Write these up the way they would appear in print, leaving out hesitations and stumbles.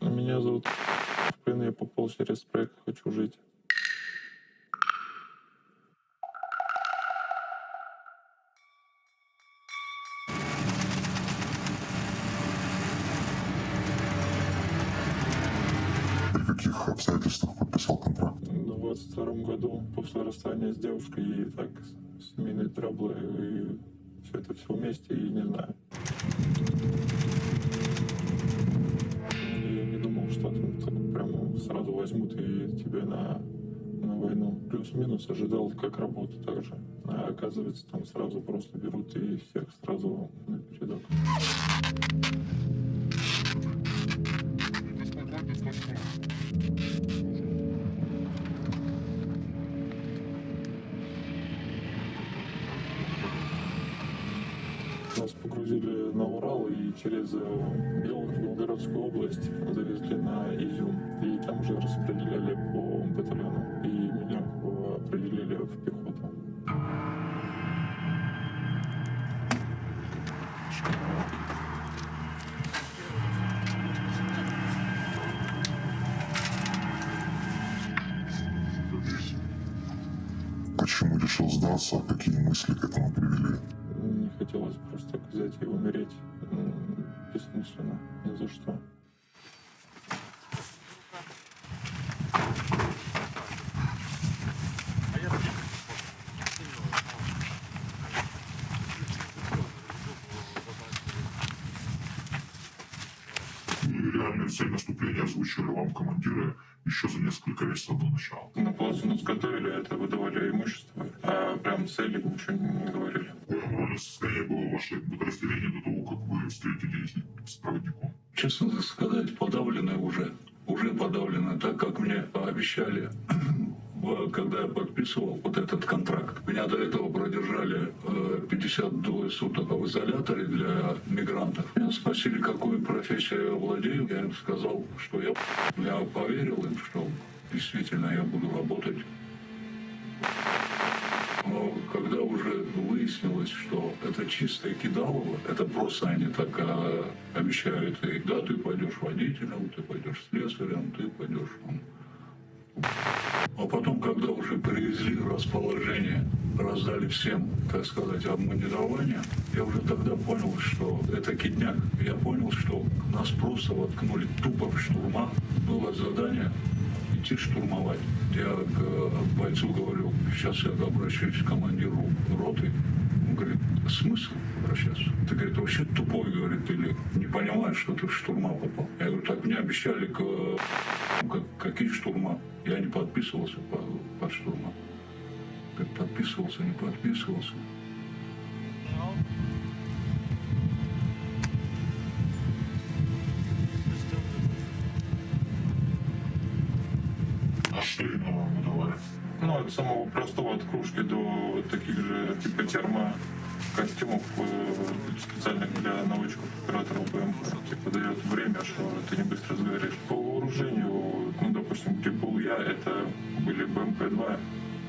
Меня зовут Фэн, я попал через проект «Хочу жить». При каких обстоятельствах подписал контракт? В 22 году, после расставания с девушкой, и так семейные траблы, и все вместе, и не знаю. Я не думал, что там так прямо сразу возьмут и тебя на войну. Плюс-минус ожидал, как работу также. А оказывается, там сразу просто берут и всех сразу на передок. Нас погрузили на Урал и через Белгородскую область завезли на Изюм. И там уже распределяли по батальону. И меня определили в пехоту. Почему решил сдаться? Какие мысли к этому привели? Не хотелось просто так взять и умереть бессмысленно, ни за что. Реальную цель наступления озвучили вам командиры еще за несколько месяцев до начала. На плацу нас готовили, это выдавали имущество, а прям цели ничего не говорили. Какое моральное состояние было ваше подразделение до того, как вы встретились с проводником? Честно сказать, подавлены уже подавлены, так как мне пообещали, когда я подписывал вот этот контракт. Меня до этого продержали 52 суток в изоляторе для мигрантов. Меня спросили, какую профессию я владею. Я им сказал, что я поверил им, что действительно я буду работать. Но когда уже выяснилось, что это чистое кидалово, это просто они так обещают, и да, ты пойдешь водителем, ты пойдешь слесарем, ты пойдешь. А потом, когда уже привезли расположение, раздали всем, так сказать, обмундирование, я уже тогда понял, что это кидняк. Я понял, что нас просто воткнули тупо в штурма. Было задание идти штурмовать. Я к бойцу говорю, сейчас я обращаюсь к командиру роты. Он говорит, смысл обращаться? Ты, говорит, вообще тупой, говорит, или не понимаешь, что ты в штурма попал? Я говорю, так мне обещали, какие штурма? Я не подписывался под штурма. Как подписывался, не подписывался. А что именно вам выдавали? Ну, от самого простого, от кружки до таких же типа термокостюмов специальных для новичков операторов БМП. Типа дает время, что ты не быстро сгоришь. По вооружению, ну, допустим, где был я, это были БМП-2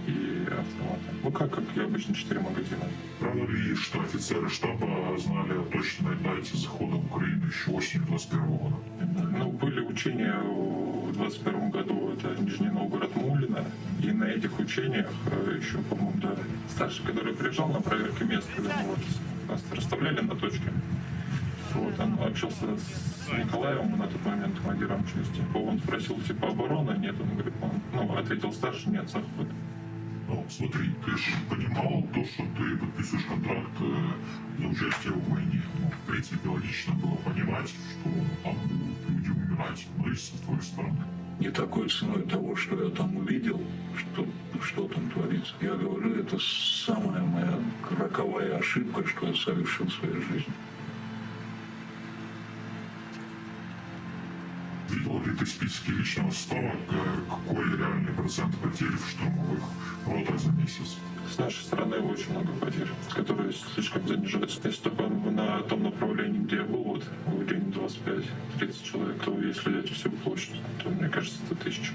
и автоматы. Ну, как и обычно 4 магазина. Правда ли, что офицеры штаба знали о точной дате захода в Украину еще осенью 21 года? Ну, были учения в 21 году, это Нижний Новгород, Мулино, и на этих учениях еще, по-моему, да, старший, который приезжал на проверки мест, когда мы вот нас расставляли на точке, вот, он общался с Николаевым на тот момент, командиром части. Он спросил, типа, оборона? Нет, он говорит, ответил старший, нет, заход. Ну, смотри, ты же понимал то, что ты подписываешь контракт за участие в войне. Ну, в принципе, логично было понимать, что там будут люди умирать, но и со твоей стороны. Не такой ценой того, что я там увидел, что там творится. Я говорю, это самая моя роковая ошибка, что я совершил в своей жизни. Видел ли ты списки личного состава, какой реальный процент потерь в штурмовых ротах за месяц? С нашей стороны очень много потерь, которые слишком занижаются. Если только на том направлении, где я был, вот в Ленин 25-30 человек, то если взять всю площадь, то мне кажется, это 1000.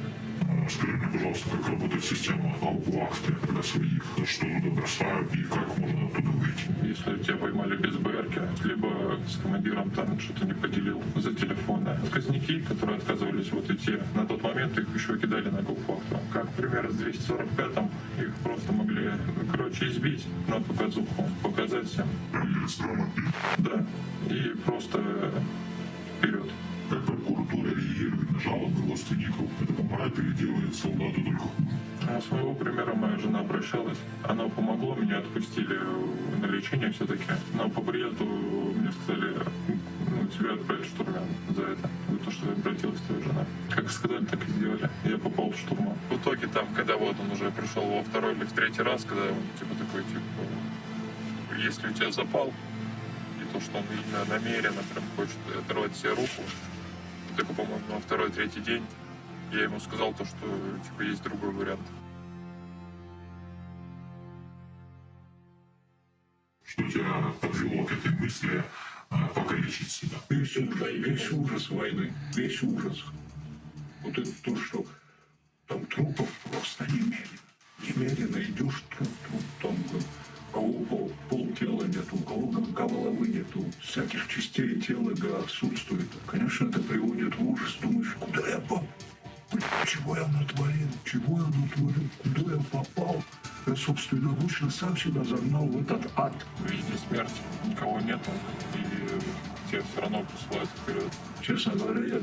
Скажи мне, пожалуйста, как работает система вахты для своих, что туда бросают и как можно оттуда выйти? Если тебя поймали без БРки, либо с командиром там что-то не поделил за телефоны. Отказники, которые отказывались вот идти, на тот момент их еще кидали на гауптвахту. Как, например, с 245-м их просто могли, короче, избить на показуху, показать всем. Проверить страну. Да. И просто вперед. Как прокуратура реагирует на жалобы родственников? Это помогает или делает солдату только хуже? А с моего примера моя жена обращалась. Она помогла, меня отпустили на лечение все-таки. Но по приезду мне сказали, ну, тебя отправят в штурмян за это. За то, что обратилась твоя жена. Как сказали, так и сделали. Я попал в штурман. В итоге там, когда вот он уже пришел во второй или в третий раз, когда он типа такой, типа, если у тебя запал, и то, что он именно намеренно прям хочет оторвать себе руку, только, по-моему, на второй-третий день я ему сказал то, что типа есть другой вариант. Что тебя подвело к этой мысли покалечить себя? Весь ужас войны, весь ужас. Вот это то, что там трупов просто немерено. Немерено идешь, труп, там у кого пол тела нету, у кого головы нету, всяких частей тела отсутствует. Конечно, это приводит в ужас. Думаешь, куда я попал? Чего я натворил? Чего я натворил? Куда я попал? Я собственноручно сам себя загнал в этот ад. Везде смерть, никого нету, и тебя все равно посылают вперед. Честно говоря, я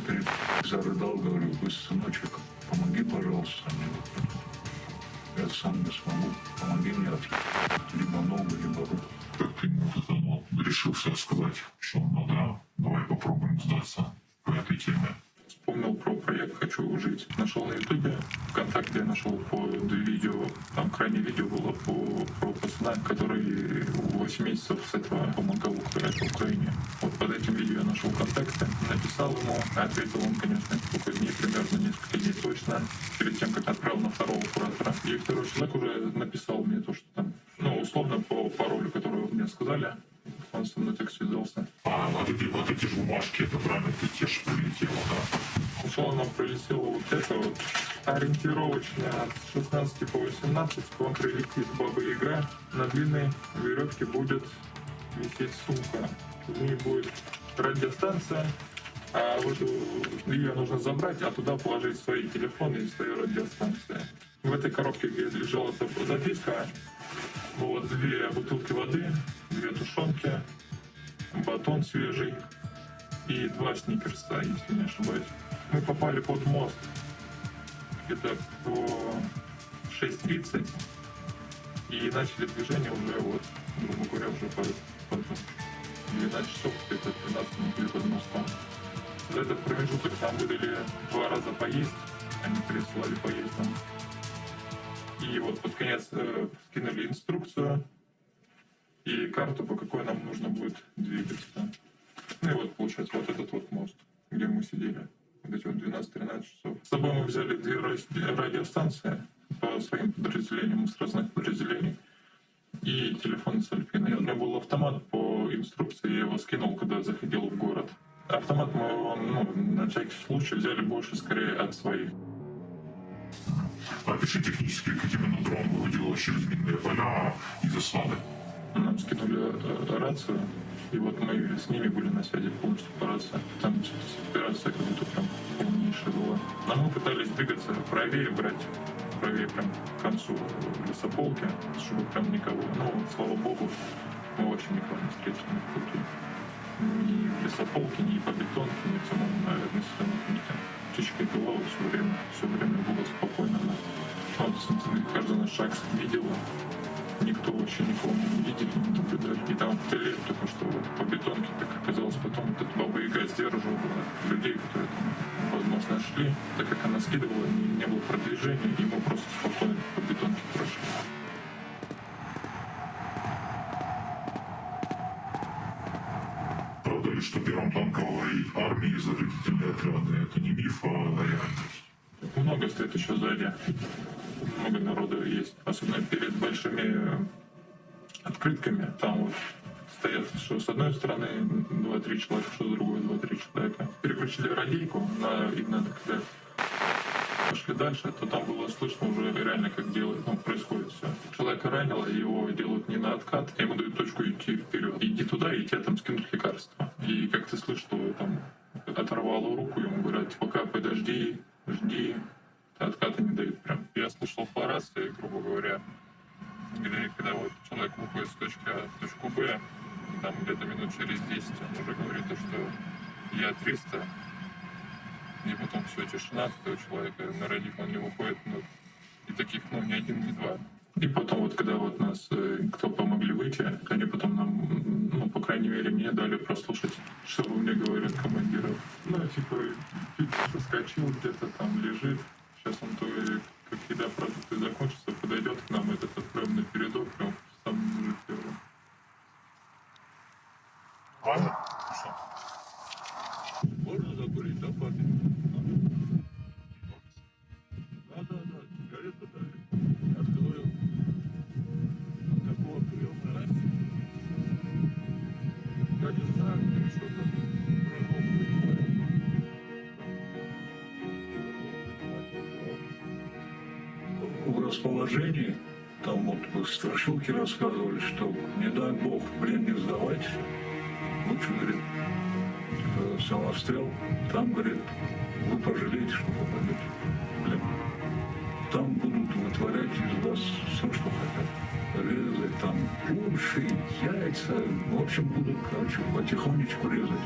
зарыдал, говорю, вы, сыночек, помоги, пожалуйста, мне. Я сам не смогу. Помоги мне либо ногу, либо руку. Как ты решился сказать, что надо, давай попробуем сдаться по этой теме? Вспомнил про проект «Хочу жить». Нашел на ютубе, ВКонтакте я нашел по 2 видео. Там крайнее видео было про пацана, который 8 месяцев с этого помогал в Украине. Вот под этим видео я нашел ВКонтакте, написал ему, ответил он, конечно, сколько дней, примерно несколько дней точно, перед тем, как отправил на второго куратора. И второй человек уже написал мне то, что там, ну, условно, по паролю, который вы мне сказали, он со мной так связался. А вот эти же бумажки, это правильно, ты те же прилетело, да? Сначала нам прилетело вот это вот ориентировочно от 16 по 18, он прилетит Баба Яга, на длинной веревке будет висеть сумка. В ней будет радиостанция, а вот ее нужно забрать, а туда положить свои телефоны и свою радиостанцию. В этой коробке, где лежала эта записка, было 2 бутылки воды, 2 тушенки, батон свежий и 2 сникерса, если не ошибаюсь. Мы попали под мост где-то по 6:30 и начали движение уже, вот, грубо говоря, уже под 12 часов, где-то 13 минут были под мостом. За этот промежуток нам выдали 2 раза поесть, они присылали поесть нам. И вот под конец скинули инструкцию и карту, по какой нам нужно будет двигаться. Ну и вот, получается, вот этот вот мост, где мы сидели. Вот эти вот 12-13 часов. С собой мы взяли 2 радиостанции по своим подразделениям, с разных подразделений. И телефон с Альпиной. У меня был автомат по инструкции, я его скинул, когда заходил в город. Автомат мы его, на всякий случай взяли больше, скорее, от своих. Опиши технически, как именно дрон выводил через минные поля и засады. Нам скинули рацию, и вот мы с ними были на связи полностью по рации. Там операция как будто прям полнейшая была. Но мы пытались двигаться правее, брать правее прям к концу лесополки, чтобы прям никого. Но, слава богу, мы вообще никого не встретили на пути. Ни в лесополке, ни по бетонке, ни в самом населенном пункте. Птичка была все время было спокойно. Вот, каждый наш шаг видела. Никто вообще никого не видели, не наблюдали. И там в теле только что вот по бетонке, как оказалось потом, вот эта Баба Яга сдерживала людей, которые там, возможно, шли. Так как она скидывала, не было продвижения, и мы просто спокойно по бетонке прошли. Правда ли, что первом танковой армии заградительные отряды? Это не миф, а реальность. Много стоит еще сзади. Много народу есть. Особенно перед большими открытками. Там вот стоят, что с одной стороны 2-3 человека, что с другой 2-3 человека. Переключили радийку на именно когда пошли дальше, то там было слышно уже реально, как делают, ну, происходит все. Человека ранило, его делают не на откат, а ему дают точку идти вперед. Иди туда, и тебе там скинут лекарства. И как ты слышишь, что там оторвало руку, ему говорят, пока подожди, жди, отката не дают прям. Я слышал по рации, грубо говоря, где когда вот человек выходит с точки А в точку Б, там где-то минут через 10 он уже говорит, что я 300, и потом все, тишина, у человека на радио он не выходит, ну, и таких, ну, ни один, ни два. И потом вот, когда вот нас, кто помогли выйти, они потом нам, ну, по крайней мере, мне дали прослушать, что мне говорят командиров. Ну, типа, соскочил где-то там, лежит, сейчас он то ли какие-то продукты закончатся, подойдет к нам этот отправленный передок, прям в самом же первом. Правильно? Можно закурить, да, папе? Да. Сигарету дали. Открою. Такого приема раньше. Я не знаю, где еще там в расположении, там вот страшилки рассказывали, что не дай бог в плен не сдавать, лучше, говорит, самострел, там, говорит, вы пожалеете, что попадете в плен. Там будут вытворять из вас все, что хотят. Резать там уши, яйца, в общем, будут, короче, потихонечку резать вас.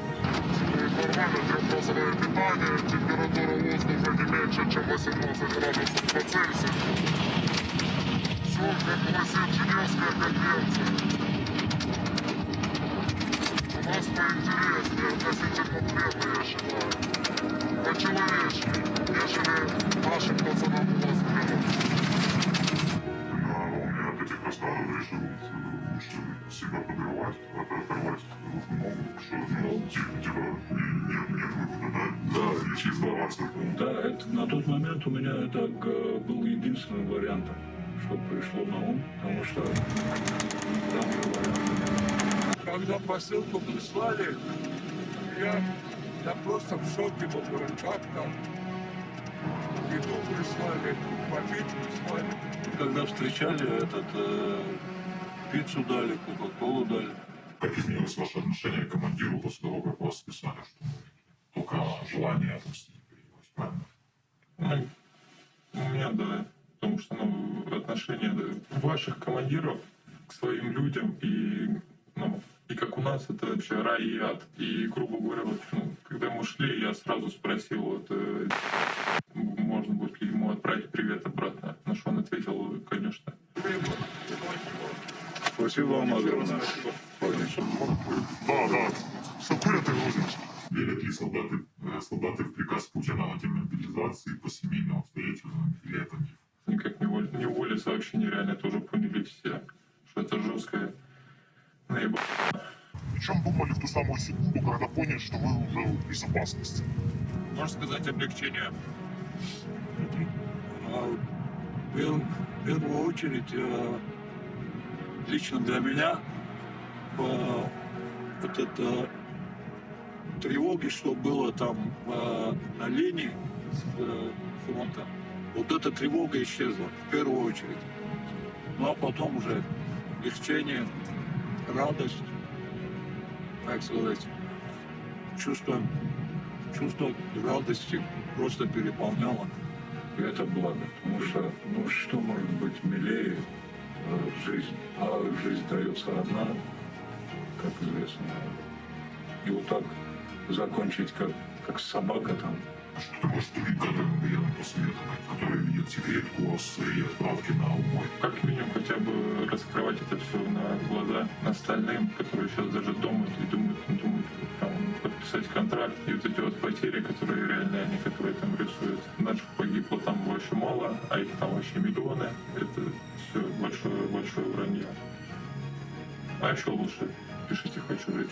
Нормально, трехразовое питание, температура воздуха не меньше, чем 18 градусов по Цельсию. Все, как гласит Женевская конвенция. У нас поинтереснее относительно плена, я считаю. Почеловечнее, нежели нашим пацанам у вас в плену. У меня от этих рассказов решил лучше себя подрывать, оторвать ногу, что, ну, типа, нет выхода, да, и сдаваться. Да, это, на тот момент у меня это был единственным вариантом, что пришло на ум, потому что там же вариантов нет. Когда посылку прислали, я просто в шоке был, говорю, как там? Еду прислали, попить прислали. Когда встречали, пиццу дали, кока-колу дали. Как изменилось ваше отношение к командиру после того, как вас списали, что только желание отомстить появилось, правильно? Ну, у меня, да, потому что, ну, отношение, да, ваших командиров к своим людям и, ну, и как у нас, это вообще рай и ад. И, грубо говоря, вот, ну, когда мы шли, я сразу спросил, вот, можно будет ли ему отправить привет обратно. На что он ответил, конечно. Спасибо вам огромное. Да. Что курят ты грузишь? Верят ли солдаты в приказ Путина о демобилизации по семейным обстоятельствам, или это миф? Никак не уволиться вообще нереально, это уже поняли все, что это жесткое наеб... О чем думали в ту самую секунду, когда поняли, что вы уже в безопасности? Можно сказать, облегчение. В первую очередь, лично для меня, вот это тревоги, что было там на линии фронта, вот эта тревога исчезла в первую очередь. Ну а потом уже облегчение, радость, так сказать, чувство радости просто переполняло. И это благо, потому что, ну что может быть милее жизнь, а жизнь дается одна, как известно. И вот так закончить, как собака там. Что ты можешь другим кадрам военным посоветовать, которые видят секретку о своей отправке на убой? Как минимум хотя бы раскрывать это все на глаза остальным, которые сейчас даже думают там, подписать контракт. И вот эти вот потери, которые реально они, которые там рисуют. Наших погибло там вообще мало, а их там вообще миллионы. Это все большое вранье. А еще лучше пишите «хочу жить».